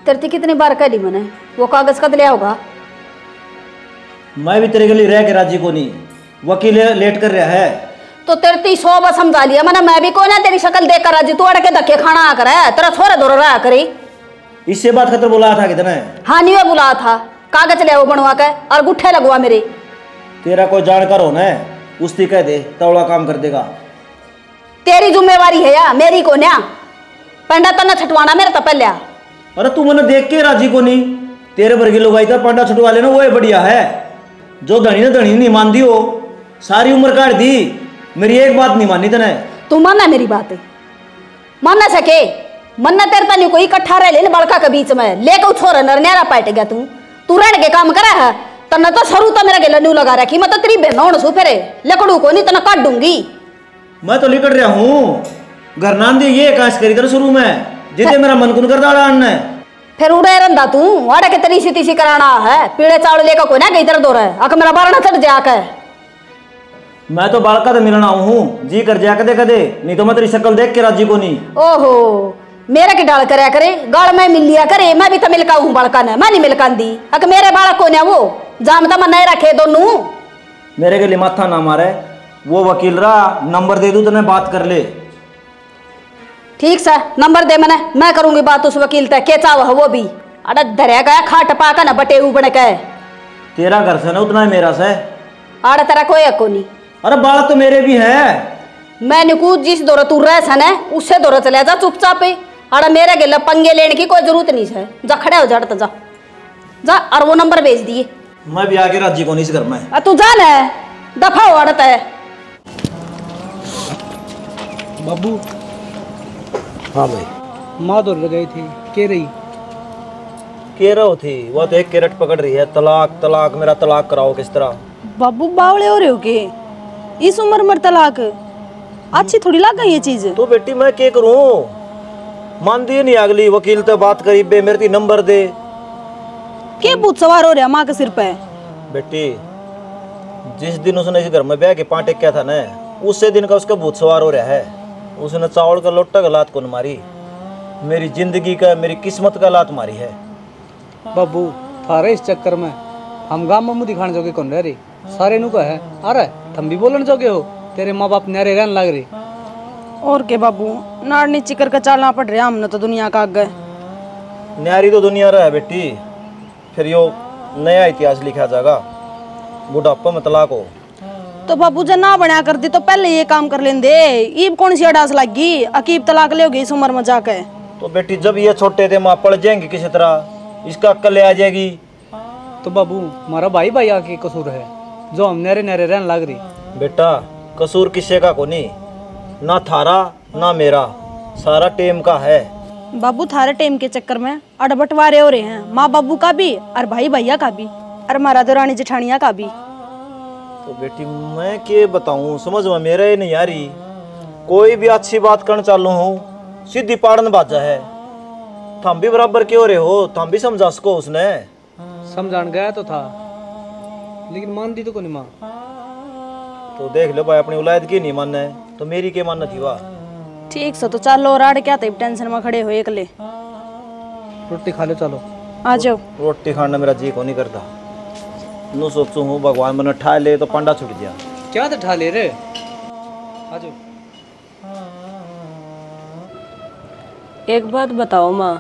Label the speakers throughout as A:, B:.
A: तेरे कितनी बार कह ली मैंने वो कागज कद लिया होगा।
B: मैं भी तेरे के लिए रह के राजी को नहीं, वकील लेट कर रहा है
A: तो तेरे 100 बार समझा लिया मैंने, मैं भी कौन है तेरी शक्ल देख कर राजी, तू अड़ के धक्के खाना आ कर है, तेरा छोरा दौड़ रहा करी।
B: इससे बात खतर बुलाया था कितना?
A: हाँ नहीं वो बुलाया था, कागज ले वो बनवा के और गुट्ठे लगवा मेरे।
B: तेरा कोई जानकार हो ना उसकी कह दे, तौला काम कर देगा।
A: तेरी जिम्मेवारी है या मेरी को न्या, पंडा तना छटवाना मेरे तो पहले।
B: अरे तू मैंने देख के राजी को नहीं, तेरे वर्गी लोग आई था पांडा छुटवा लेना, वो बढ़िया है। जो धनी ने धनी नहीं मानती हो, सारी उम्र काट दी, मेरी एक बात नहीं मानी तने।
A: तू मानना मेरी बात मान ना सके, मन्ना तेरे तनी कोई इकट्ठा रह ले बड़का के बीच में लेकर छोरा नरनेरा पाट गया। तू रहने के काम करा है तना तो शुरू तो मेरा गेला न्यू लगा रखी, मैं तो तेरी बहनों सु फेरे लकड़ू को नहीं तना काट दूंगी।
B: मैं तो लिकट रहा हूँ, घर नान दे ये काश करी तरह शुरू में जिसे मेरा मन कुन कर डाला अन्ना
A: फिर उड़े रंदा तू वाड़े के तरीसी तीसी कराना है, पीड़े चावल लेकर कोई ना गई तरह दो रहा है, अक मेरा बारना चढ़ जाकर।
B: मैं तो बालका तो मिलना हूँ, जी कर जा कदे कदे, नहीं तो मैं तेरी शक्ल देख के राजी को नहीं।
A: ओहो मेरे की डाल करया करे, गाड़ में मिल लिया करे, मैं भी तो मिलका हूँ बड़का ने, मैं नहीं मिलका दी, अक मेरे बालक को ने वो जाम तो मैं नहीं रखे दोनों।
B: मेरे के लिए माथा ना मारे, वो वकील रहा नंबर दे दूं तो मैं बात कर ले।
A: ठीक सा नंबर दे मैंने, मैं करूंगी बात उस वकील तक के चाव है वो भी। अरे धरिया गया खाट पाका ना बटे उबड़ के।
B: तेरा घर से ना उतना है मेरा से।
A: अरे तेरा कोई को नहीं।
B: अरे बाल तो मेरे भी है।
A: मैं निकू जिस दौरा तू रह सन है उससे दौरा चले जा चुपचाप। अरे मेरे गिला पंगे लेने की कोई जरूरत नहीं है, जा खड़े हो जाट जा जा और वो नंबर भेज दिए।
B: मैं भी आगे राजी को नहीं इस घर में।
A: तू जा ना दफा हो अड़ता है।
C: बाबू
B: हाँ भाई।
C: माँ दौड़ गई थी के रही
B: के रहो थी, वो तो एक कैरेट पकड़ रही है, तलाक तलाक मेरा तलाक कराओ किस तरह।
D: बाबू बावड़े हो रहे हो के इस उम्र में तलाक अच्छी थोड़ी लग गई ये चीज।
B: तो बेटी मैं क्या करूं, मानती नहीं अगली, वकील तो बात करी बे मेरे नंबर दे
D: के भूत सवार हो रहा माँ के सिर पे।
B: बेटी जिस दिन उसने इस घर में ब्याह के पांटे क्या था ना, उसी दिन का उसका भूत सवार हो रहा है। उसने चावल का लोटा का लात कौन मारी, मेरी जिंदगी का मेरी किस्मत का लात मारी है।
C: बाबू थारे इस चक्कर में हम गाँव में मुँह दिखाने जोगे कौन रह रही, सारे नु का है अरे तुम भी बोलने जोगे हो, तेरे माँ बाप न्यारे रहने लग रही।
D: और के बाबू नाड़ नीचे करके चलना पड़ रहा हमने तो दुनिया का आगे।
B: न्यारी तो दुनिया रहा है बेटी, फिर यो नया इतिहास लिखा जाएगा, बुढ़ापा में तलाक हो।
D: तो बाबू जब ना बना कर दी तो पहले ये काम कर लेंदे, ईब कौन सी अडास लगी अकीब तलाक ले इस उम्र में जाके।
B: तो बेटी जब ये छोटे थे माँ पड़ जाएंगे किसी तरह, इसका अक्ल आ जाएगी।
C: तो बाबू हमारा भाई भाई आके कसूर है जो हम न्यारे न्यारे रहने लग रही।
B: बेटा कसूर किसी का को नहीं, ना थारा ना मेरा, सारा टेम का है।
D: बाबू थारे टेम के चक्कर में अड़बटवारे हो रहे हैं, माँ बाबू का भी और भाई भैया का भी और हमारा दौरानी जेठानिया का भी।
B: तो बेटी मैं क्या बताऊं, समझ में मेरा ही नहीं आ रही। कोई भी अच्छी बात करने चालू हूँ सीधी पाड़न बाजा है। थम भी बराबर क्यों रहे हो, थम भी समझा सको उसने।
C: समझान गया तो था लेकिन मान दी तो को नहीं माँ।
B: तो देख लो भाई अपनी औलाद की नहीं मानना है तो मेरी क्या मानना थी वाह।
D: ठीक से तो चलो राड क्या थे टेंशन में खड़े हो एकले।
C: रोटी खा लो चलो।
D: आ जाओ।
B: रोटी खाना मेरा जी को नहीं करता, नु सोचू हूँ भगवान मैंने ठा ले तो पंडा छुट गया।
C: क्या तो ठा ले रे, आ जाओ।
E: एक बात बताओ माँ,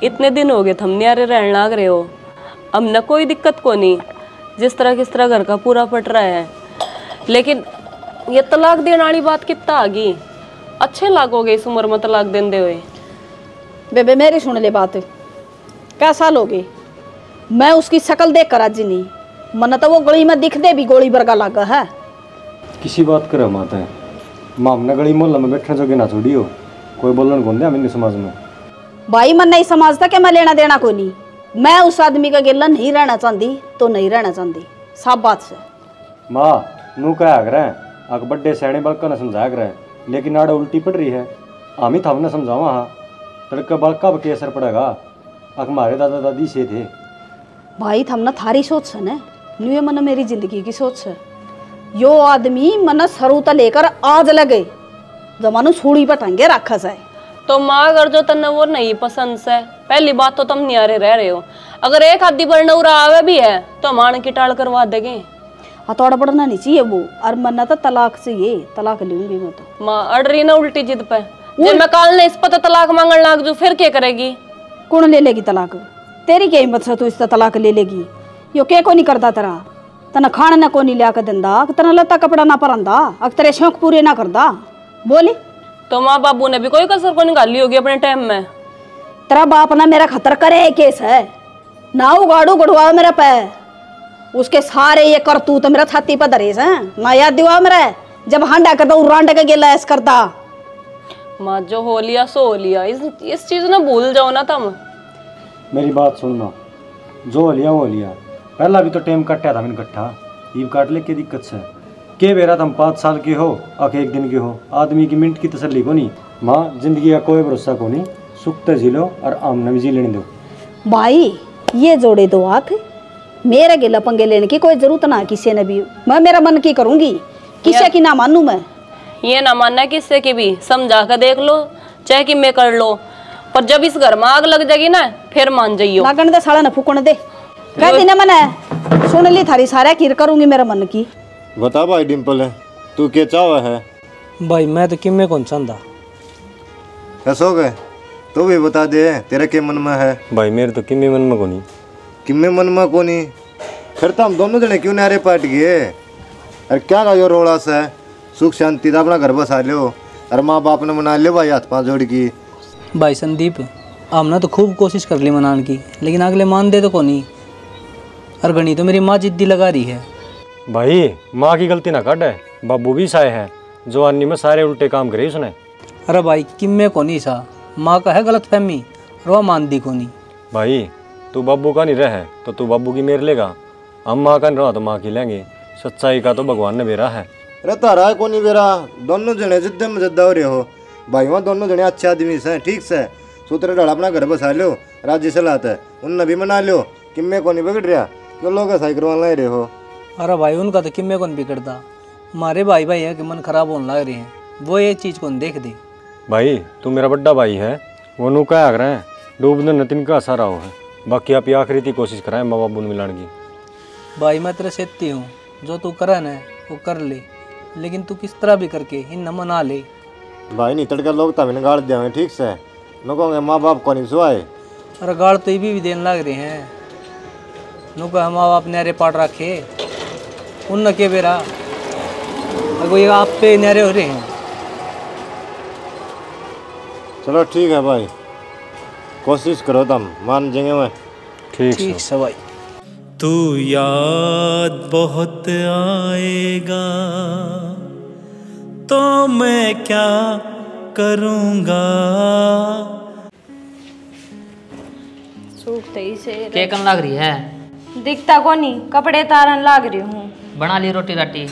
E: इतने दिन हो गए थम न्यारे रहने लग रहे हो, अब न कोई दिक्कत को नहीं, जिस तरह किस तरह घर का पूरा पट रहा है, लेकिन ये तलाक देने वाली बात कितना आ गई। अच्छे लागोगे इस उम्र में तलाक देने हुए।
A: बेबे मेरी सुन ले बात, क्या साल हो गए मैं उसकी शक्ल देख कर आज नहीं, मन तो वो गली में दिख दे भी गोली बरगा लगा है।
F: किसी बात करे माता है माँ, हमने गली मोहल्ला में बैठने जोगे ना छोड़ी हो, कोई बोलन कौन दे हमें समाज में।
A: भाई मन नहीं समझता कि मैं लेना देना कोई नहीं, मैं उस आदमी का गिला नहीं रहना चाहती तो नहीं रहना चाहती, साफ बात से।
F: माँ नू कहा करे अक बड्डे सैने बड़का ने समझाया करे, लेकिन आड़े उल्टी पड़ रही है, हम ही थामने समझावा हाँ तड़का बड़का के असर पड़ेगा। अक हमारे दादा दादी से थे।
A: भाई थमना थारी सोच है ना, न्यू मन मेरी जिंदगी की सोच है। यो आदमी मन सरू त लेकर आज लगे जमानु सूड़ी पर टंगे रखा है।
E: तो माँ अगर जो तन्ने वो नहीं पसंद से, पहली बात तो तुम न्यारे रह रहे हो, अगर एक आदि पर नौरा आवे भी है तो मान की टाल करवा देंगे।
A: हथौड़ा पड़ना नहीं चाहिए वो, और मरना तो तलाक से, ये तलाक लूंगी मैं तो।
E: माँ अड़ रही ना उल्टी जिद पे, जब मैं काल ने इस पर तलाक मांगने लाग जो फिर क्या करेगी?
A: कौन ले लेगी तलाक? तेरी क्या हिम्मत से तू इस तलाक ले लेगी? यो के को नहीं करता तेरा, तना खाना ना को नहीं लिया कर दिंदा, तना लत्ता कपड़ा ना परंदा, अग तेरे शौक पूरे ना करदा। बोली
E: तो माँ बाबू ने भी कोई कसर को निकाली होगी अपने टाइम में।
A: तेरा बाप ना मेरा खतर करे केस है ना, उगाड़ू गढ़वा मेरा पे, उसके सारे ये करतूत मेरा छाती पर धरेस है ना, याद दिवा मेरा जब हांडा करता उरांड के गेला ऐस करता।
E: माँ जो हो लिया सो हो लिया, इस चीज ना भूल जाओ ना तुम।
F: मेरी बात सुनना, जो हो लिया वो हो लिया, पहला भी तो टाइम कटा था मैंने कट्ठा, ईब काट ले, के दिक्कत से के बेरा तुम 5 साल के हो आके 1 दिन के हो, आदमी की मिनट की तसल्ली को नहीं। माँ जिंदगी का कोई भरोसा को नहीं, सुख तो जी लो और आमना भी जी लेने दो।
A: भाई ये जोड़े दो हाथ, मेरे गिला पंगे लेने की कोई जरूरत ना किसी ने भी, मैं मेरा मन की करूंगी, किसी की ना मानू मैं।
E: ये ना मानना किससे की भी, समझा कर देख लो चाहे कि मैं कर लो, पर जब इस घर में आग लग जाएगी ना फिर मान जाइयो।
A: लगन दे साला न फूकण दे, कह दी ना मैंने सुन ली थारी सारा कीर करूंगी मेरा मन की।
B: बता भाई डिम्पल है, तू क्या चावा है?
C: भाई मैं तो किम्मे कौन चाहता।
B: कैसो गए तो भी बता दे तेरे के मन में है?
F: भाई मेरे तो किम्मे मन में को नहीं।
B: किम्मे मन में को नहीं? फिर तो हम दोनों जने क्यों नारे पाट गए? अरे क्या का जो रोड़ा सा है, सुख शांति था अपना घर बसा लो, और माँ बाप ने मना लियो भाई हाथ पाँव जोड़ की।
C: भाई संदीप हमने तो खूब कोशिश कर ली मनाने की, लेकिन अगले मान दे तो को नहीं, और घनी तो मेरी माँ जिद्दी लगा रही है।
F: भाई माँ की गलती ना काट है, बाबू भी साए है, जवानी में सारे उल्टे काम करे उसने।
C: अरे भाई किम्मे को नहीं सा, माँ का है गलत फहमी, रो मान दी को नहीं।
F: भाई तू बाबू का नहीं रहे तो तू बाबू की मेर लेगा, हम माँ का नहीं रहा तो माँ की लेंगे, सच्चाई का तो भगवान ने बेरा है।
B: अरे तारा को नहीं बेरा, दोनों जने जिद्दे में जिद्दा हो रहे हो भाई, वहाँ दोनों जने अच्छे आदमी से ठीक से, सूत्र डाल अपना घर बसा लो, राज्य से लाता है उन भी मना लो, किम्मे को नहीं बिगड़ रहा, क्यों लोग ऐसा करवा रहे हो?
C: अरे भाई उनका तो किम्मे कौन बिगड़ता, हमारे भाई भाई है कि मन खराब होने लग रहे हैं, वो ये चीज़ कौन देख दे।
F: भाई तू मेरा बड्डा भाई है, वो नू क्या रहे हैं डूब न नतिन का सारा हो है, बाकी आप आखिरी की कोशिश कराएं माँ बाबू ने मिलाने की।
C: भाई मैं तेरे सेती हूँ, जो तू करे ना वो कर ले, लेकिन तू किस तरह भी करके इन न मना ले।
B: भाई नहीं तड़का लोग तभी गाड़ दिया ठीक से, न कहोगे माँ बाप को नहीं सुहाए।
C: अरे गाड़ तो ये भी देने लग रहे हैं, नु का माँ बाप नारे पाट रखे उन न के बेरा, अगो ये आप पे नारे हो रहे हैं।
B: चलो ठीक है भाई, कोशिश करो तुम, मान जाएंगे मैं।
C: ठीक है भाई।
G: तू याद बहुत आएगा तो मैं क्या करूँगा।
D: सूखते ही से
H: केकन लग रही है?
D: दिखता को नहीं, कपड़े तारन लाग रही हूँ।
H: बना ली रोटी राटी?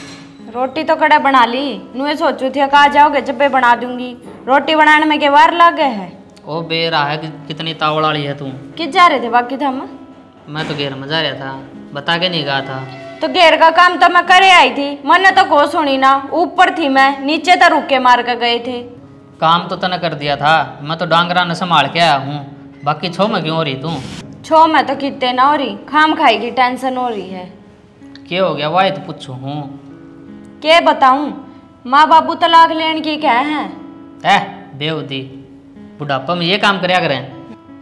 D: रोटी तो कड़े बना ली, नुए सोचू थी कहा जाओगे जब पे बना दूंगी, रोटी बनाने में के वार लग गए है।
H: ओ बेरा है कितनी तावड़ वाली है तू।
D: किस जा रहे थे बाकी था हम?
H: मैं तो घेर में जा रहा था, बता के नहीं गया था।
D: तो घेर का काम तो मैं करे आई थी, मैंने तो को सुनी ना, ऊपर थी मैं, नीचे तो रुक के मार कर गए थे।
H: काम तो तने कर दिया था, मैं तो डांगरा ने संभाल के आया हूँ, बाकी छो में क्यों हो रही तू?
D: छो में तो कितने ना हो रही, खाम खाई की टेंशन हो रही है।
H: क्या हो गया वाई तो पूछू हूँ।
D: क्या बताऊँ, माँ बाबू तलाक लेने की क्या है?
H: बेवदी बुढ़ापा में ये काम करया करें,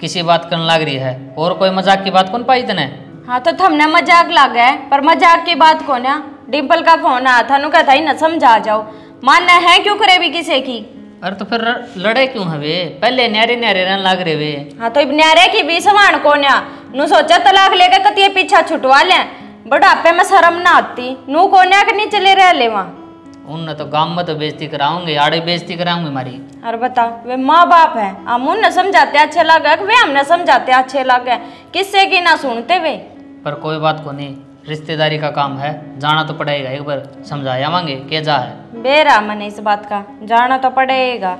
H: किसी बात करने लग रही है, और कोई मजाक की बात कौन पाई तने?
D: हाँ तो थमने मजाक लग गए, पर मजाक की बात कौन है? डिम्पल का फोन आया था, नु कहता ही न समझा जाओ, मानना है क्यों करे भी किसी की?
H: अरे तो फिर लड़े क्यों है वे? पहले न्यारे न्यारे रहने लग रहे वे।
D: हाँ तो न्यारे की भी समान कौन है? नु सोचा तलाक लेके कतिये पीछा छुटवा ले, बुढ़ापे में शर्म ना आती, नु कौन है कि नहीं चले रह ले वहाँ।
H: उन तो गांव में तो बेइज्जती कराऊंगे, आड़े बेइज्जती कराऊंगे हमारी।
D: अरे बता, वे माँ बाप है, हम उन समझाते अच्छे लगे, वे हमने समझाते अच्छे लगे, किससे की ना सुनते वे।
H: पर कोई बात को नहीं, रिश्तेदारी का काम है, जाना तो पड़ेगा, एक बार समझा आवांगे के जा है।
D: बेरा मैंने इस बात का, जाना तो पड़ेगा।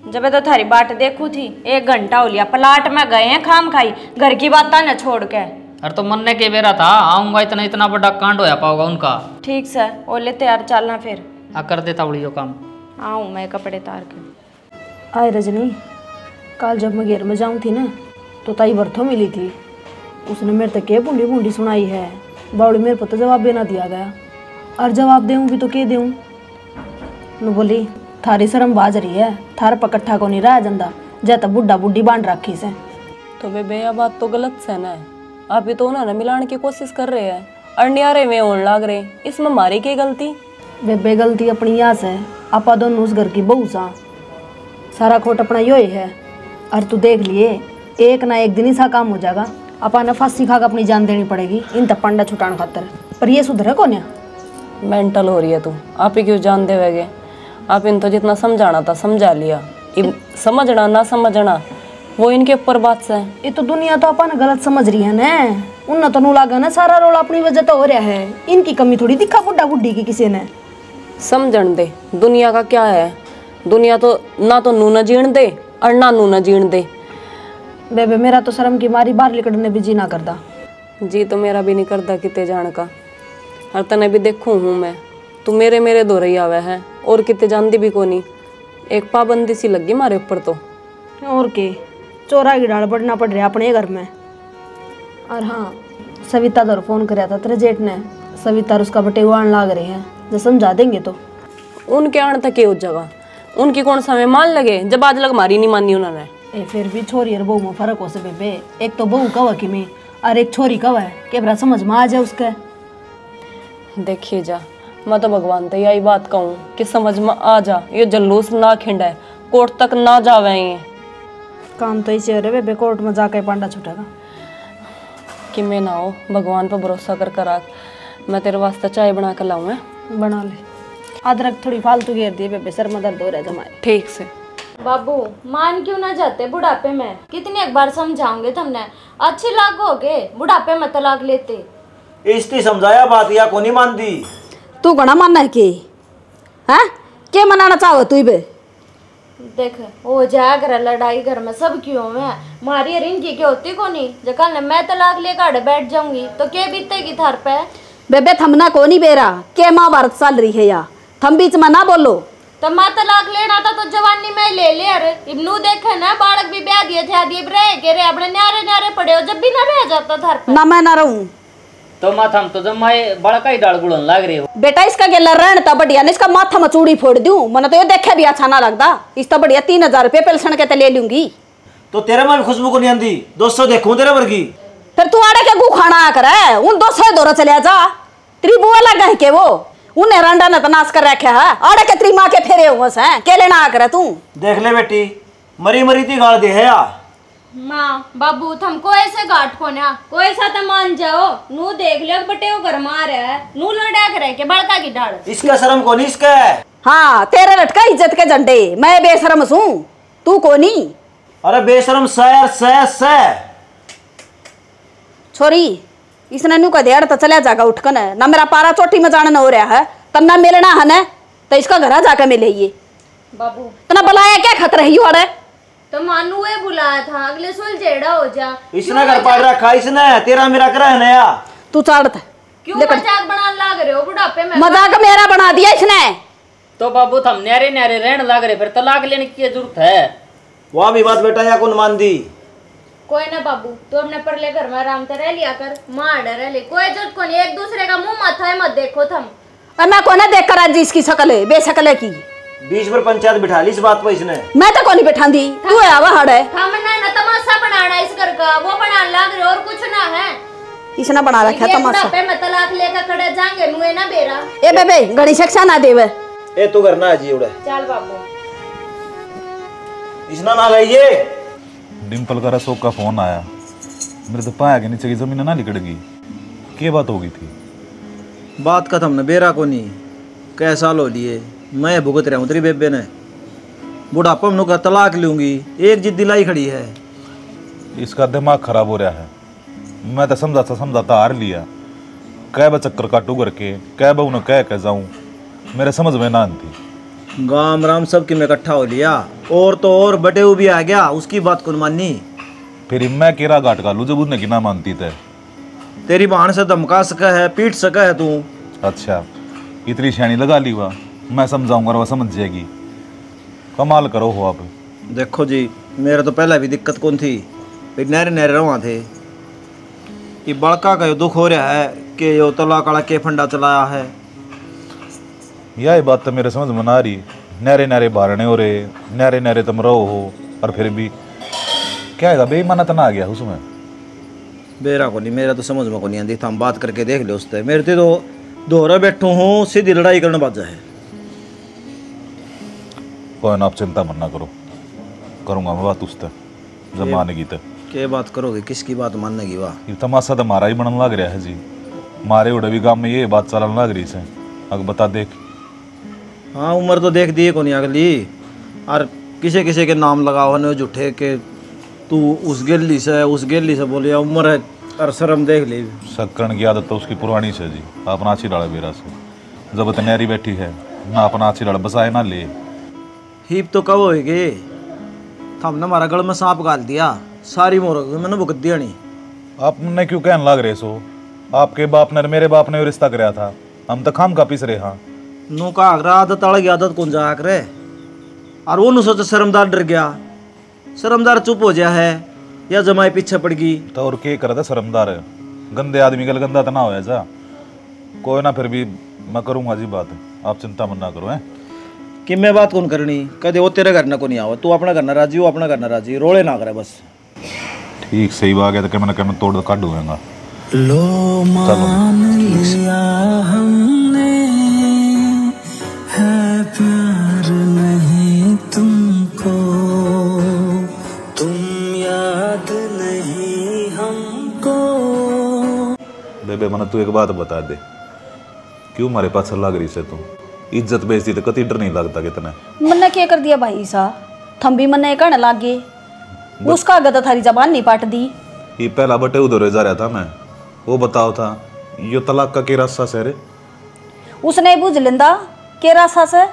D: जब तो थारी बाट देखू थी, 1 घंटा हो लिया, प्लाट में गए हैं खाम खाई, घर की बात न छोड़ के।
H: अरे तो मन ने के बेरा था, आऊंगा इतना इतना बड़ा कांड होया पाओगा उनका।
D: ठीक से ओले तैयार चलना फिर।
H: कर देता उड़ियो काम।
D: आऊँ मैं कपड़े तार के।
A: आए रजनी, कल जब मैं घेर में जाऊँ थी ना तो ताई बर्थो मिली थी। उसने मेरे तक के बूढ़ी बूढ़ी सुनाई है। बावड़ी मेरे को तो जवाब भी ना दिया गया, और जवाब दूँ भी तो क्या दूँ। न बोली थारी शर्म बाज रही है, थार पकट्ठा को नहीं रहा जंदा जैसा बुढ़ा बुढ़ी बांध रखी से।
E: तो बेबे यह बात तो गलत से ना है। आप ही तो उन्होंने मिलाने की कोशिश कर रहे हैं और न्यारे में होने लग रहे, इसमें हमारी क्या गलती?
A: बेबे गलती अपनी यहाँ से, आपा दोनों उस घर की बहू सा, सारा खोट अपना यो ही है। और तू देख लिए एक ना एक दिन ही सा काम हो जाएगा, आपा ने फांसी खा कर अपनी जान देनी पड़ेगी इन तक पंडा छुटाने खातर। पर ये सुधरे कौन है?
E: मेंटल हो रही है तू, आप ही क्यों जान देवेगे? आप इन तो जितना समझाना था समझा लिया, समझना ना समझना वो इनके ऊपर बात से।
A: ये तो दुनिया तो अपन गलत समझ रही है ना, उन तो नू लागा ना सारा रोल अपनी वजह तो हो रहा है। इनकी कमी थोड़ी दिखा बुढ़ा बुढ़ी की किसी ने।
E: समझण दे दुनिया का क्या है, दुनिया तो ना तो नू न जीण दे और ना नू न जीण दे।
A: बेबे मेरा तो शर्म की मारी बाहर निकलने भी जी ना करता।
E: जी तो मेरा भी नहीं करता किते जान का, हर तने भी देखूँ हूँ मैं, तू मेरे दो रही आवे है और किते जानती भी को नहीं। एक पाबंदी सी लगी मारे ऊपर तो।
A: और के चोरा की डाल बढ़ना पड़ रहा अपने घर में। और हाँ, सविता दर फोन कराया था तेरे जेठ ने, सविता उसका बटेवा आने लाग रही है, जो समझा देंगे तो।
E: उनके आने तक उस जगह उनकी कौन सा में मान लगे जब आज लग मारी नहीं मानी उन्होंने।
A: ए फिर भी छोरी और बहू में फर्क हो से बेबे, एक तो बहू कवा की में और एक छोरी कवा है, के बरा समझ में आ जाए उसके।
E: देखिए जा, मैं तो भगवान तो यही बात कहूँ कि समझ में आ जा, ये जल्लूस ना खिंडे, कोर्ट तक ना जावे। ये
A: काम तो इसे रे बेबे, कोर्ट में जाके पांडा छुटेगा
E: कि मैं ना हो, भगवान पर भरोसा कर कर आ। मैं तेरे वास्ते चाय बना कर लाऊं।
A: बना ले, अदरक थोड़ी फालतू घेर दिए बेबे, सर में दर्द हो रहा है जमाए।
E: ठीक से।
D: बाबू मान क्यों ना जाते बुढ़ापे में? कितनी एक बार समझाओगे तुमने, अच्छी लागोगे बुढ़ापे में तलाक लेते।
B: इसकी समझाया बात या को नहीं मानती।
A: तू घना मानना है कि हैं के मनाना चाहो तू बे?
D: देख हो जाए घर लड़ाई घर में सब क्यों है, मारी रिंकी की होती को नहीं। जब कल मैं तलाक लेकर बैठ जाऊंगी तो क्या बीतेगी थार पे?
A: बेबे थमना को नहीं बेरा के महाभारत चल रही है या थम बीच में ना बोलो।
D: तो माँ तलाक लेना था तो जवानी में ले ले। अरे इब्नू देखे ना, बालक भी ब्याह दिए थे, आदि रह के रे अपने न्यारे न्यारे पड़े हो, जब भी ना रह जाता थार पे।
A: ना मैं ना रहूं
H: तो माथा हम तो जमाए बड़का ही डाल गुड़न लाग रही हो।
A: बेटा इसका गेला रहन ता बढ़िया ने इसका माथा में चूड़ी फोड़ दूं, मने तो ये देखे भी अच्छा ना लगता। इस तो बढ़िया 3000 रुपये पेंशन के ले लूंगी।
B: तो तेरे में भी खुशबू को नहीं आंदी, 200 देखूं तेरे वर्गी।
A: फिर तू आड़े के गु खाना आ करे उन 200 दौरा चले जा। तेरी बुआ लगा है के वो उन्हें रंडा न तनाश कर रखे है, आड़े के तेरी माँ के फेरे हुए हैं के लेना आ करे तू।
B: देख ले बेटी, मरी मरी थी गाड़ दे है या
D: माँ बाबू तुमको ऐसे घाट को ना कोई सा तो मान जाओ। नू देख लियो बटे वो घर मार है, नू लड़ा करे के बड़का की डाल।
B: इसका शर्म को नहीं इसका।
A: हाँ तेरे लटका इज्जत के झंडे, मैं बेशरम हूँ तू को नहीं।
B: अरे बेशरम सैर सै
A: छोरी इसने नू का देड़ तो चले जागा उठकन है ना, मेरा पारा चोटी में जाना न हो रहा है तब ना मिलना है न, तो इसका घर जाकर मिले ये
D: बाबू
A: तना बुलाया क्या खतर है अरे
D: तो मानू ये बुलाया था, अगले सुल जेड़ा हो जा।
B: इसने घर पाड़ रखा, इसने तेरा मेरा करा है नया।
A: तू चढ़
D: क्यों मजाक बनाने लग रहे हो बुढ़ापे में?
A: मजाक मेरा बना दिया इसने।
H: तो बाबू हम न्यारे न्यारे रहने लग रहे, फिर तलाक लेने की जरूरत है?
B: वह भी बात बेटा या कौन मान दी?
D: कोई ना बाबू, तू अपने परले घर में आराम से रह लिया कर, मार रह ले, कोई जरूरत को नहीं। एक दूसरे का मुंह माथा है मत देखो तुम।
A: मैं को ना देख कर आज इसकी शकल है बेशकल है की
B: बीच पर पंचायत बिठा ली इस बात पर इसने।
A: मैं तो कोनी बैठा दी, तू है आवा हड़ है।
D: हमने ना तमाशा बनाना इस घर का, वो बनाने लग रहे और कुछ ना है।
A: इसने बना रखा तमाशा।
D: बुढ़ापे में तलाक लेकर खड़े जाएंगे नुए ना बेरा।
A: ए बेबे घड़ी शिक्षा ना देवे।
B: ए तू घर ना जी उड़े।
D: चल बाबू
B: इसना ना लाइए।
I: डिम्पल का रसों का फोन आया, मेरे तो पाया के नीचे की जमीन ना लिकड़गी। क्या बात हो गई थी?
B: बात का हमने बेरा को नहीं, कै साल हो लिए मैं भुगत रहा हूँ तेरी बेबे ने। बुढ़ापा में का तलाक लूंगी, एक जिद दिलाई खड़ी है।
I: इसका दिमाग खराब हो रहा है। मैं तो समझाता हार लिया। कै बा चक्कर काटू करके कै बहू ने कह जाऊँ, मेरे समझ में ना आती।
B: गाम राम सब की मैं इकट्ठा हो लिया, और तो और बटे भी आ गया, उसकी बात कौन मानी?
I: फिर मैं केरा गाट का लू जब उसने की ना मानती थे।
B: तेरी बहन से धमका सका है, पीट सका है तू।
I: अच्छा इतनी शैनी लगा ली हुआ, मैं समझाऊंगा वह समझ जाएगी। कमाल करो हो आप,
B: देखो जी, मेरा तो पहले भी दिक्कत कौन थी, फिर नहरे नहरे रहा थे। ये बड़का का दुख हो रहा है कि यो तलाक वाला के फंडा चलाया है।
I: यह बात तो मेरे समझ में ना आ रही। नहरे नहरे बारने हो रहे, नहरे नहरे तुम रहो हो, और फिर भी क्या है बेईमाना तो ना आ गया उसमें।
B: बेरा को नहीं, मेरा तो समझ में को नहीं आती। हम बात करके देख लो उससे। मेरे से तो दोहरा बैठू हूँ, सीधी लड़ाई करने बाजा है।
I: कोई ना, आप चिंता मत ना करो, करूँगा मैं बात उससे जब मानेगी तो।
B: क्या बात करोगे? किसकी बात मानेगी? वाह,
I: ये तमाशा तो हमारा ही बनने लग रहा है जी। मारे उड़े भी गाँव में ये बात चलने लग रही है। अगर बता देख।
B: हाँ, उम्र तो देख दिए को नहीं अगली, और किसी किसी के नाम लगाओ न झूठे के तू उस गेली से बोलिया उम्र है, और शर्म देख ली।
I: शक्करण की आदत तो उसकी पुरानी से जी। अपना अच्छी डाला बेरा से जब तैयारी बैठी है ना, अपना अच्छी डाला बसाए ना ले।
B: हीप तो कब होएगी? हमने हमारा गल में सांप गाल दिया, सारी मोर मैंने भुगत दिया नहीं।
I: आपने क्यों कहने लग रहे सो? आपके बाप ने मेरे बाप ने रिश्ता कराया था, हम तो खाम का पीस रहे। हाँ,
B: नो का आदत अलग आदत कौन जा करे, और वो सोचा शर्मदार डर गया, शर्मदार चुप हो गया है, या जमाई पीछे पड़ गई
I: तो और क्या करता शर्मदार है? गंदे आदमी गल गंदा तो ना हो जा। कोई ना, फिर भी मैं करूँगा जी बात, आप चिंता मत ना करो। हैं
B: कि मैं बात कौन करनी? कदे वो तेरे घर ना को नहीं आवा, तू अपना घर ना राजी, वो अपना घर ना राजी, रोले ना करे बस।
I: ठीक सही बात है, तो क्या मैंने तोड़ काट दूंगा।
G: लो मान लिया हमने है प्यार नहीं तुमको, तुम याद नहीं हमको।
I: बेबे मैंने तू एक बात बता दे, क्यों हमारे पास लग रही से? तू इज्जत बेइज्जती तो कति डर नहीं लगता कितना?
A: मन्ने क्या कर दिया भाई सा? थम भी मन्ने कहने लागे, उसका गदा थारी जबान नहीं पाट दी।
I: ये पहला बटे उधर जा रहा था मैं, वो बताओ था यो तलाक का क्या रास्ता से रे?
A: उसने बुझ लेंदा के रास्ता से।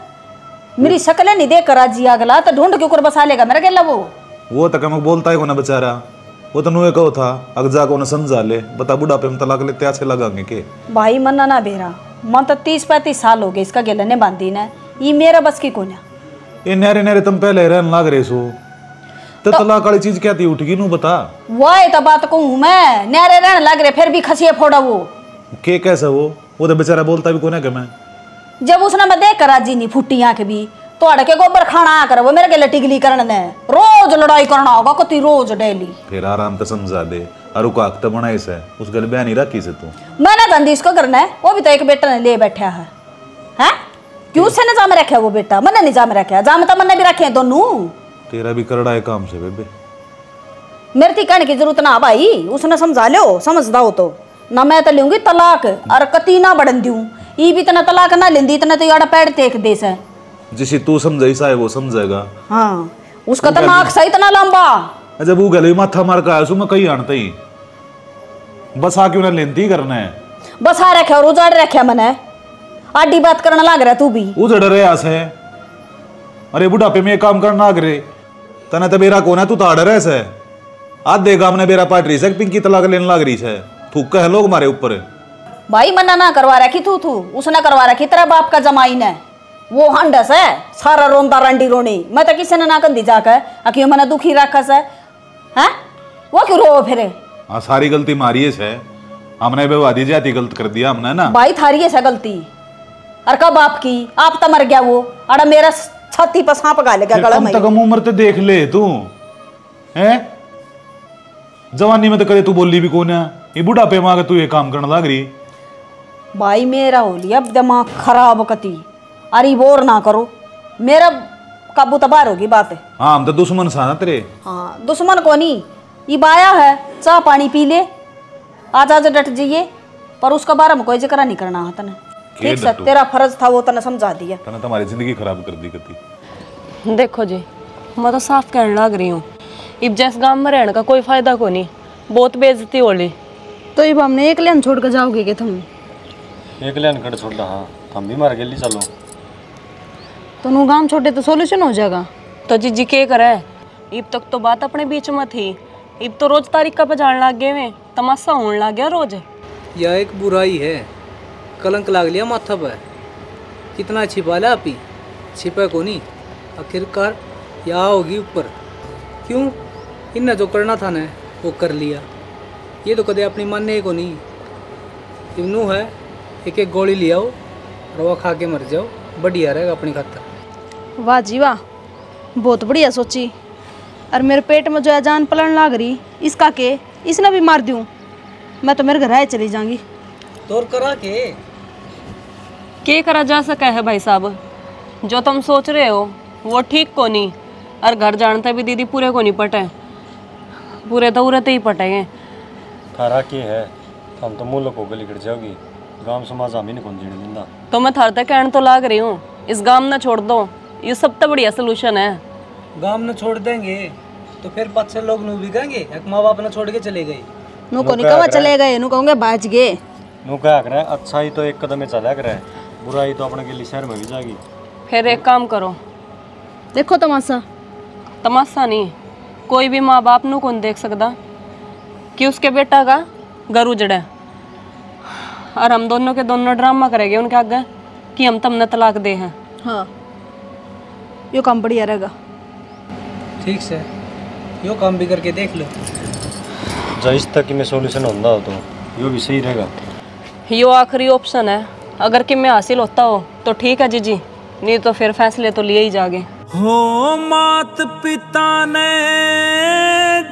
A: मेरी शक्ल नहीं देख कर जी अगला तो ढूंढ के ऊपर बसा लेगा मेरा गेला। वो
I: तो क्या बोलता है को ना बेचारा, वो तो नुए कहो था अग जा को ना समझा ले, बता बुढ़ापे में तलाक लेते अच्छे लगाएंगे के? भाई
A: मन्ना ना बेरा, मन तो 30-35 साल हो गए इसका गेला ने बांधी ने, ये मेरा बस की कोन्या।
I: ये नहरे नहरे तुम पहले रहन लाग रहे सो, तो तलाक वाली चीज क्या थी उठगी नू बता।
A: वही तो बात कहूँ मैं, नहरे रहने लग रहे फिर भी खसिए फोड़ा वो
I: के कैसे? वो तो बेचारा बोलता भी कोने के मैं।
A: जब उसने मैं देख कर राजी नहीं फुटी आंख भी तो अड़के गोबर खाना कर वो मेरे के टिगली करने ने, रोज लड़ाई करना होगा कति रोज डेली।
I: फिर आराम से समझा दे, और को आख तो बनाई से उस गल बयान नहीं रखी से तू।
A: मैंने धंधी इसको करना है, वो भी तो एक बेटा ने ले बैठा है। हैं क्यों उसने निजाम रखा वो बेटा? मैंने निजाम रखा, जाम तो मैंने भी रखे दोनों।
I: तेरा भी करड़ा है काम से बेबे,
A: मेरे थी कहने की जरूरत ना भाई, उसने समझा लो, समझदा हो तो ना मैं तो लूंगी तलाक, और कति ना बढ़न दूं। ये भी इतना तलाक ना लेंदी, इतना तो यार पैर देख दे से।
I: जिसे तू समझाई सा है वो समझेगा।
A: हाँ, उसका तो नाक सही इतना लंबा।
I: जब वो गले माथा मार का आया मैं कहीं आनता ही बस आ क्यों ना लेंती करना है,
A: बस आ रखे और उजाड़ रखे मैंने, आडी बात करने लग रहा तू भी
I: उजड़ रहे आस है। अरे बुढ़ापे में काम करना आ गए तना तो बेरा कौन है, तू तो आड़ रहे से आधे गांव ने बेरा पाट रही से पिंकी तलाक लेने लग रही है। थूक है लोग मारे ऊपर। भाई
A: मना ना करवा रखी तू उसने करवा रखी तेरा बाप का जमाई ने, वो हंडस है सारा रोंदा रंडी रोनी। मैं तो किसी ने ना कंदी जाकर क्यों मैंने दुखी रखा से हैं, वो क्यों रो फिरे?
I: हाँ, सारी गलती मारी है, हमने व्यवहारी जाती गलत कर दिया हमने ना।
A: भाई थारी है गलती, और कब आपकी? आप तो मर गया वो, अरे मेरा छाती पर सांप गा लगा गला में। कम से कम उम्र तो देख ले तू, हैं जवानी में तो कदे तू बोली भी कौन है, ये बुढ़ापे में आके तू ये काम करने लग रही। भाई मेरा हो लिया अब दिमाग खराब कती, अरे बोर ना करो, मेरा काबू तो बाहर होगी बात है। हाँ, हम तो दुश्मन सा ना तेरे। हाँ, दुश्मन को नहीं, ये बाया है, चाह पानी पी ले, आज आज डट जाइए, पर उसका बारे में कोई जिक्र नहीं करना है तने। ठीक है, तेरा फर्ज था वो तने समझा दिया, तने तुम्हारी जिंदगी खराब कर दी कती।
E: देखो जी, मैं तो साफ कहने लग रही हूँ, इब जैस गांव में रहने का कोई फायदा को नहीं, बहुत बेइज्जती होली। तो इब हमने एक लेन छोड़ कर जाओगे क्या तुम?
F: एक लेन कर छोड़ हाँ, हम भी मार गेली चलो।
E: तो नु गांव छोटे तो सोल्यूशन हो जाएगा। तो जीजी के करे, इब तक तो बात अपने बीच में थी, इब तो रोज तारीख पे जान लग गए में, तमाशा होने लग गया रोज।
C: यह एक बुराई है, कलंक लाग लिया माथा पर, कितना छिपा लिया आप ही, छिपा को नहीं, आखिरकार या होगी ऊपर। क्यों? इनने जो करना था ना वो कर लिया। ये तो कदे अपनी मानने को नहीं। इनू है एक एक गोली ले आओ और वो खा के मर जाओ, बढ़िया रहेगा अपनी खातर।
A: वाह जी वाह, बहुत बढ़िया सोची। और मेरे पेट में जो है जान पलट लाग रही, इसका के इसने भी मार दूं, मैं तो मेरे घर आए चली जाऊंगी।
C: तोर करा
E: के करा जा सका है भाई साहब? जो तुम सोच रहे हो वो ठीक को नहीं। और घर जानते भी दीदी पूरे को नहीं पटे, पूरे तो उरते ही पटेंगे।
F: थारा के है, हम तो मुँह को गली गिर जाओगी, गांव समाज हम ही नहीं कौन जीने देंदा।
E: तो मैं थार तक कहने तो लाग रही हूँ, इस गांव ना छोड़ दो, ये सब तो बढ़िया सोल्यूशन है।
C: गांव न छोड़ देंगे तो फिर 5-6 लोग नू भी कहेंगे एक माँ बाप ने छोड़ के चले गए।
A: नू को नहीं कहा चले गए, नू कहूँगे बाज गए।
F: नू क्या कर रहा है, अच्छा ही तो एक कदम में चला कर रहा है, बुराई तो अपने के लिए शहर में भी जाएगी।
E: फिर एक काम करो,
A: देखो तमाशा।
E: तमाशा नहीं, कोई भी माँ बाप नू कौन देख सकता कि उसके बेटा का घर उजड़े, और हम दोनों के दोनों ड्रामा करेंगे उनके आगे कि हम तुमने तलाक दे हैं।
A: हाँ, यो काम बढ़िया रहेगा।
C: ठीक से यो काम भी करके देख लो।
F: जिस तक में सॉल्यूशन होता हो तो यो भी सही रहेगा।
E: यो आखिरी ऑप्शन है, अगर कि मैं हासिल होता हो तो ठीक है जीजी, नहीं तो फिर फैसले तो लिए ही जागे।
G: हो मात पिता ने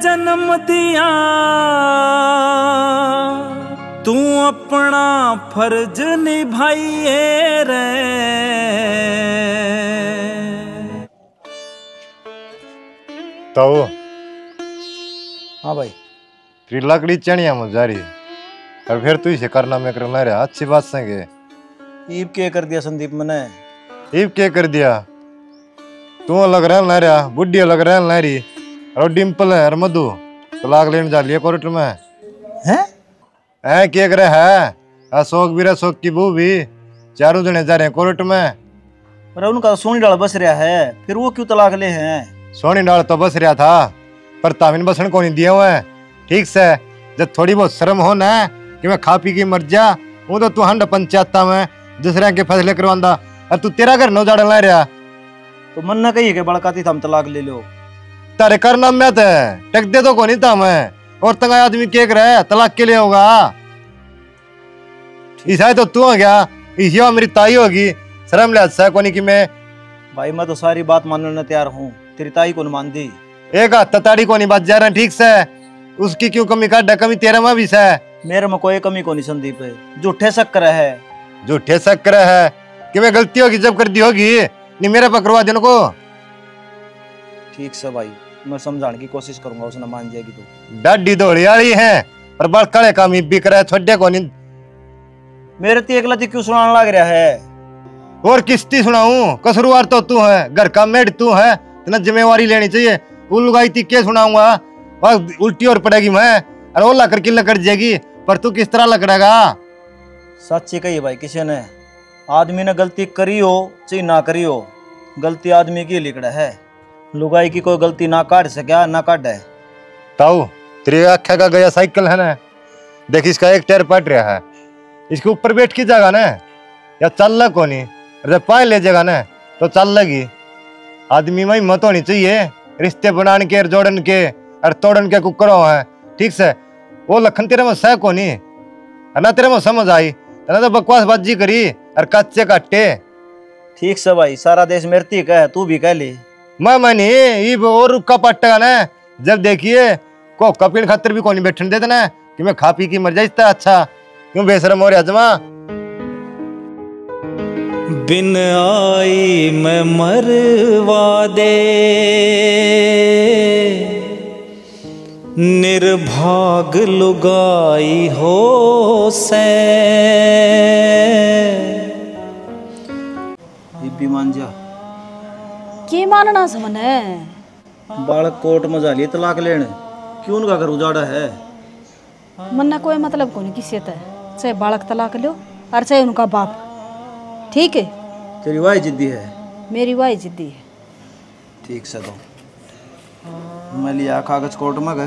G: जन्म दिया, तू अपना फर्ज निभाइए रे।
F: तो
B: हाँ भाई,
F: फिर लकड़ी चढ़िया में जा रही और फिर तू इसे करना मैं करना रहा, अच्छी बात संगे।
B: ईब के कर दिया संदीप मैंने?
F: ईब के कर दिया? तू अलग रहन ला रहा, बुढ़ी अलग रहन ला रही, और डिम्पल है और मधु तलाक लेने जा लिया कोर्ट में। हैं क्या करे है? अशोक भी अशोक की बहू भी, चारों जने जा रहे हैं कोर्ट में।
B: पर उनका सोनी डाल बस रहा है, फिर वो क्यों तलाक ले हैं?
F: सोनी डाल तो बस रहा था, पर तामिन बसन को नहीं दिया हुआ है। ठीक से जब थोड़ी बहुत शर्म हो ना कि मैं खा पी के मर जा, वो तो तू हंड पंचायत में दूसरे के फैसले करवांदा, और तू तेरा घर नो जाड़ ला रहा।
B: तो मन ना कही के बड़काती थम तलाक ले लो।
F: तारे करना मैं थे टक दे तो को नहीं था मैं, और तंगा आदमी केक रहे तलाक के लिए होगा। ईसा तो तू हो गया, इसी मेरी ताई होगी, शर्म ले अच्छा कोनी कि मैं।
B: भाई मैं तो सारी बात मानने तैयार हूँ, तेरी ताई को मान दी।
F: एक ताड़ी को नहीं बात जा रहा। ठीक से उसकी क्यों कमी काट, कमी तेरा में भी है।
B: मेरे में कोई कमी को नहीं संदीप है, झूठे शक्कर है।
F: झूठे शक्कर है कि मैं गलती होगी जब कर दी होगी, नहीं मेरे पकड़वा देने को।
B: ठीक से भाई, मैं समझाने की कोशिश करूंगा, उसने मान जाएगी तो।
F: डाडी दौड़ी आ रही है पर बड़ कड़े काम ही बिक रहा है, छोड़े को नहीं।
B: मेरे तो एकला क्यों सुनाने लग रहा है?
F: और किस्ती सुनाऊं? कसूरवार तो तू है, घर का मेड तू है, इतना जिम्मेवारी लेनी चाहिए। उलगाई थी क्या सुनाऊंगा, और उल्टी और पड़ेगी मैं, और वो लकड़ की लकड़ जाएगी, पर तू किस तरह लकड़ेगा?
B: सच्ची कही भाई, किसी ने आदमी ने गलती करी हो चाहे ना करी हो, गलती आदमी की लिखड़ा है। लुगाई की कोई गलती ना काट सका ना काट है।
F: ताऊ तेरी आख्या का गया साइकिल है ना, देख इसका एक टायर पट रहा है, इसके ऊपर बैठ की जाएगा ना या चल लग को नहीं, जब पाए ले जाएगा ना तो चल लगी। आदमी में हिम्मत होनी चाहिए, रिश्ते बनाने के जोड़न के और तोड़न के कुकरों है। ठीक से वो लखन तेरे में सह को नहीं, ना तेरे में समझ आई, ना तो बकवास बाजी करी और कच्चे काटे।
B: ठीक से भाई, सारा देश मेरती कह, तू भी कह ले।
F: मैं मनी ये और रुका पट्टेगा ना, जब देखिए को कपीण खातर भी कोई बैठने देते ना कि मैं खा पी की मर जाए। अच्छा क्यों बेशरम हो रहा जमा?
G: बिन आई मैं मरवा दे, निर्भाग लुगाई हो से।
B: भी मान जा
A: की मानना समने?
B: बालक कोर्ट में जा लिए तलाक लेने, क्यों उनका घर उजाड़ा है?
A: मन ना कोई मतलब को नहीं किसी से, चाहे बालक तलाक लो और चाहे उनका बाप। ठीक है,
B: तेरी वाई जिद्दी है?
A: मेरी वाई जिद्दी है।
B: ठीक से, तो मैं लिया कागज कोर्ट में गए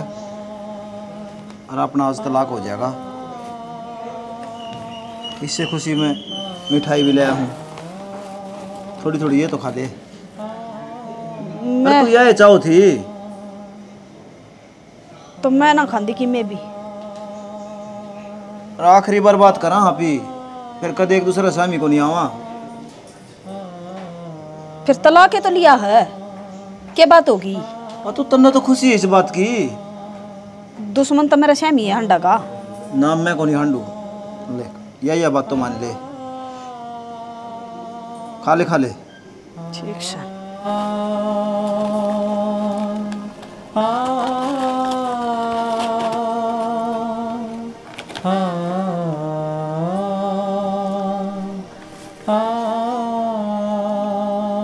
B: और अपना आज तलाक हो जाएगा। इससे खुशी में मिठाई भी लाया हूँ, थोड़ी थोड़ी ये तो खा दे।
A: मैं
B: तू यह चाहो थी
A: तो मैं ना खांदी कि मैं भी
B: आखिरी बार बात करा हाँ पी, फिर कदे एक दूसरे स्वामी को नहीं आवा।
A: फिर तलाक तो लिया है, क्या बात होगी?
B: और तू तन्ने तो खुशी है इस बात की।
A: दुश्मन तो मेरा स्वामी है हंडा का।
B: नाम मैं को नहीं हंडू ले, यह बात तो मान ले। खा ले खा ले।
A: ठीक है।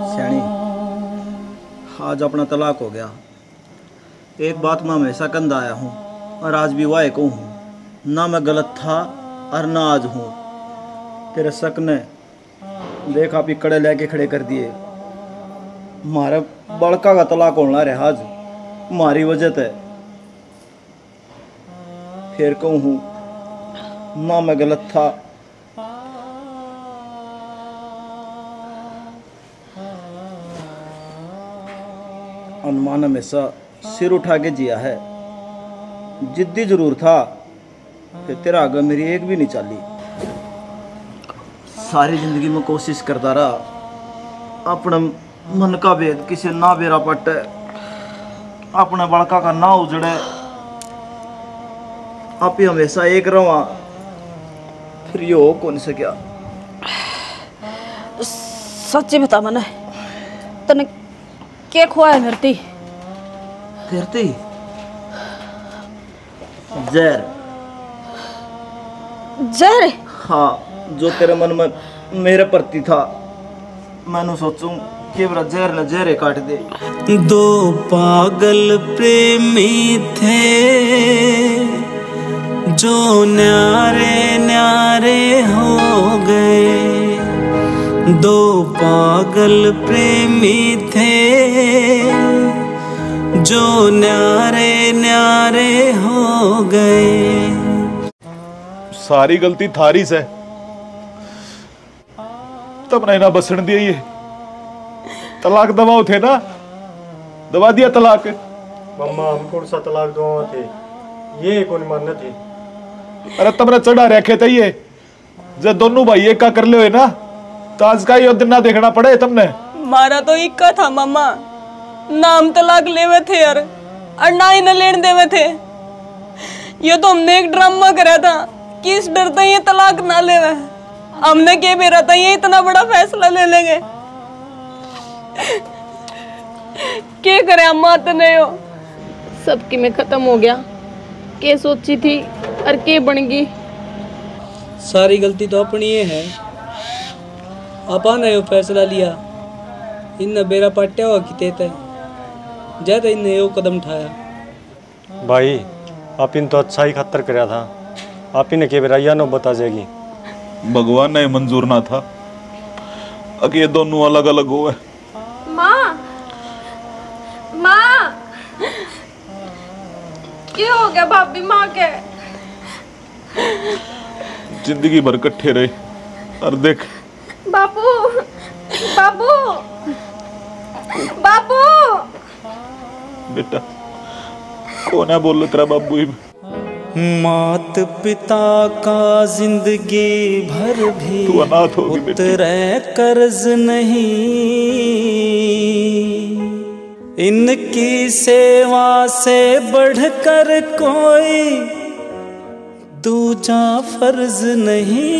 B: सियाणी, आज अपना तलाक हो गया। एक बात मैं हमेशा कंधा आया हूँ और आज भी वाहे को हूँ, ना मैं गलत था और ना आज हूँ। तेरे शक ने देख आप ही कड़े लेके खड़े कर दिए। मारे बड़का का तलाक होना रहा आज मारी वजह ते। फिर कहूँ ना मैं गलत था। अनुमान हमेशा सिर उठा के जिया है, जिद्दी जरूर था, फिर तेरा आगे मेरी एक भी नहीं चली। सारी जिंदगी में कोशिश करता रहा अपने मन का भेद किसी ना बेरा पटे, अपने बड़का का ना उजड़े। आप ही हमेशा एक रहा, फिर ये हो कौन से क्या?
A: सच्ची बता मने, तने क्या खुआ है मेरती?
B: तेरती जहर।
A: जहर?
B: हाँ, जो तेरे मन में मेरे प्रति था, मैंने सोचूं कि मेरा जहर न जहरे काट दे।
G: दो पागल प्रेमी थे जो न्यारे न्यारे हो गए। दो पागल प्रेमी थे जो न्यारे न्यारे हो गए।
I: सारी गलती थारी से, तब नहीं ना बसण दिया। ये तलाक दबाओ थे ना, दबा दिया तलाक।
F: मम्मा हम कौन सा तलाक दुआ थे, ये कौन मानना थी।
I: अरे तमने चढ़ा रखे थे ये, जब दोनों भाई एक का कर ले ना, तो आज का ये दिन ना देखना पड़े तुमने।
E: मारा तो इक्का था मामा, नाम तलाक लेवे थे यार, और ना ही न लेन देवे थे। ये तो हमने एक ड्रामा करा था कि इस डरते ये तलाक ना लेवे। हमने क्या बेरा था ये इतना बड़ा फैसला ले लेंगे। क्या करे अम्मा तो नहीं हो, सबकी में खत्म हो गया। के सोची थी और के बन गई।
C: सारी गलती तो अपनी ये है, आपा ने यो फैसला लिया। इन बेरा पाट्या हुआ कि तेते ज्यादा इनने यो कदम उठाया।
F: भाई आप इन तो अच्छा ही खतर कराया था, आप ही ने के बेरा या नो बता जाएगी।
I: भगवान ने मंजूर ना था कि ये दोनों अलग अलग हुए।
D: माँ, माँ, क्या हो गया भाभी माँ के?
I: जिंदगी भर इकट्ठे रहे और देख।
D: बापू, बापू, बापू।
I: बेटा कौन है बोल तेरा बाबू ही?
G: मात पिता का जिंदगी भर भी
I: तू अनाथ होगी बेटी।
G: उतरे कर्ज नहीं, इनकी सेवा से बढ़कर कोई दूजा फर्ज नहीं।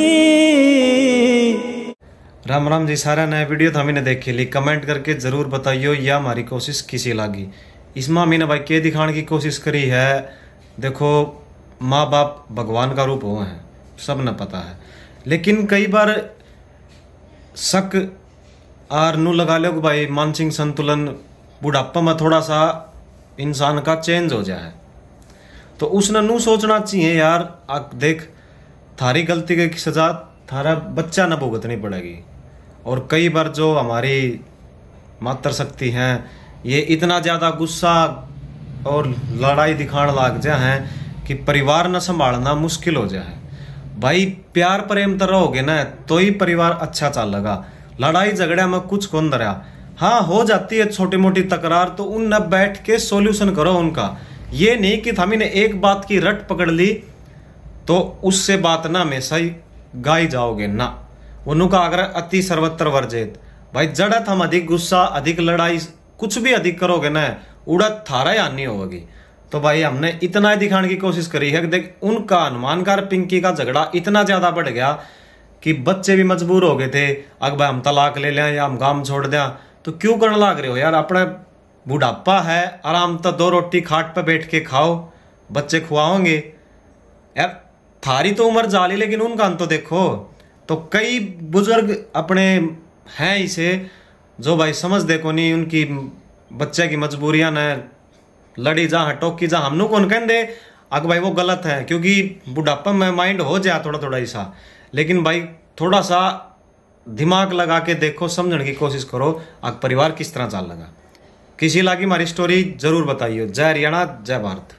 F: राम राम जी सारा नया वीडियो था हमने देख ली, कमेंट करके जरूर बताइयो या हमारी कोशिश किसी लागी। इसमें हमने भाई के दिखाने की कोशिश करी है। देखो माँ बाप भगवान का रूप हुए हैं, सब न पता है, लेकिन कई बार शक आर नू लगा लो कि भाई मानसिक संतुलन बुढ़ापा में थोड़ा सा इंसान का चेंज हो जाए, तो उसने नू सोचना चाहिए यार देख थारी गलती की सजा थारा बच्चा न भुगतनी पड़ेगी। और कई बार जो हमारी मातृ शक्ति हैं ये इतना ज़्यादा गुस्सा और लड़ाई दिखाने लग जाए हैं कि परिवार न संभालना मुश्किल हो जाए। भाई प्यार प्रेम तो रहोगे ना तो ही परिवार अच्छा चलेगा। लड़ाई झगड़ा में कुछ कौन दरिया, हाँ हो जाती है छोटी मोटी तकरार, तो उन न बैठ के सॉल्यूशन करो उनका। ये नहीं कि हम ने एक बात की रट पकड़ ली तो उससे बात ना हमेशा ही गाई जाओगे ना। उनका अगर अति सर्वत्र वर्जित भाई, जड़त हम अधिक गुस्सा अधिक लड़ाई कुछ भी अधिक करोगे ना, उड़त थारा ही आनी होगी। तो भाई हमने इतना ही दिखाने की कोशिश करी है कि देख उनका हनुमानकार पिंकी का झगड़ा इतना ज्यादा बढ़ गया कि बच्चे भी मजबूर हो गए थे, अगर भाई हम तलाक ले लें या हम काम छोड़ दें। तो क्यों करने लग रहे हो यार, अपने बुढ़ापा है, आराम तो 2 रोटी खाट पे बैठ के खाओ, बच्चे खुआओगे यार। थारी तो उम्र जाली, लेकिन उनका तो देखो। तो कई बुजुर्ग अपने हैं इसे जो भाई समझ देखो नहीं उनकी बच्चे की मजबूरियां न, लड़ी जा टोकी जा, हमनों कौन कह दे अग भाई वो गलत है, क्योंकि बुढ़ापा में माइंड हो जाए थोड़ा थोड़ा ऐसा। लेकिन भाई थोड़ा सा दिमाग लगा के देखो, समझने की कोशिश करो अग परिवार किस तरह चल लगा। किसी लागी हमारी स्टोरी जरूर बताइए। जय हरियाणा, जय भारत।